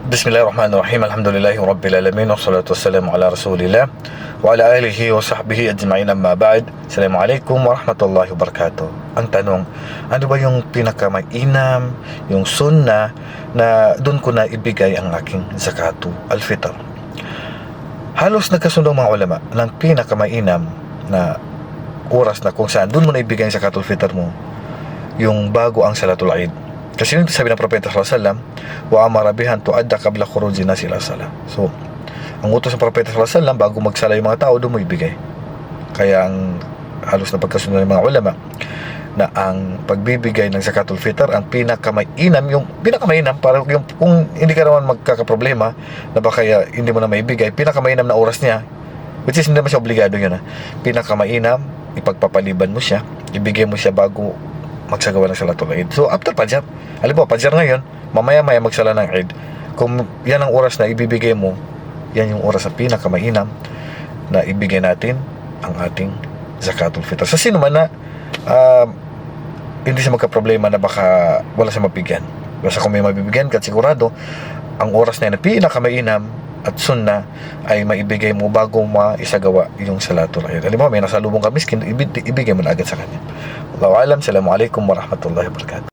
Bismillahirrahmanirrahim. Alhamdulillahi Rabbil Alamin. Wassalatu wassalamu ala Rasulillah wa ala alihi wa sahbihi ajma'in, amma ba'd. Assalamualaikum warahmatullahi wabarakatuh. Ang tanong, ano ba yung pinakamainam, yung sunnah na doon ko na ibigay ang aking zakatu al-fitr? Halos nagkasundo mga ulama ng pinakamainam na oras na kung saan doon mo na ibigay ang zakatul fitr mo, yung bago ang salatul Eid. Kasi yung sabi ng Propeta sallallahu alaihi wasallam, wa amara bihan tuadda qabla khuruji nas ila salah. So, ang utos ng Propeta sallallahu alaihi wasallam, bago magsala yung mga tao, doon mo ibigay. Kaya ang halos na pagkasunod ng mga ulama na ang pagbibigay ng zakatul fitr ang pinakamainam para yung, kung hindi ka naman magkakaproblema na baka hindi mo na maibigay, pinakamainam na oras niya, which is hindi naman siya obligado yun, pinakamainam, ipagpapaliban mo siya, ibigay mo siya bago magsagawa ng salatul Eid. So after Fajr, alam mo, Fajr ngayon, mamaya-maya magsala ng Eid. Kung yan ang oras na ibibigay mo, yan yung oras na pinakamainam na ibigay natin ang ating zakatul fitr. Sa sino man na hindi siya magka-problema na baka wala siya mabigyan. Basta kung may mabibigyan ka, sigurado ang oras na yan na pinakamainam at sunnah ay maibigay mo bago maisagawa yung salatul Eid. Alam mo, may nasalubong ka miskin, ibigay mo na agad sa kanya. Wallahu alam. Assalamualaikum warahmatullahi wabarakatuh.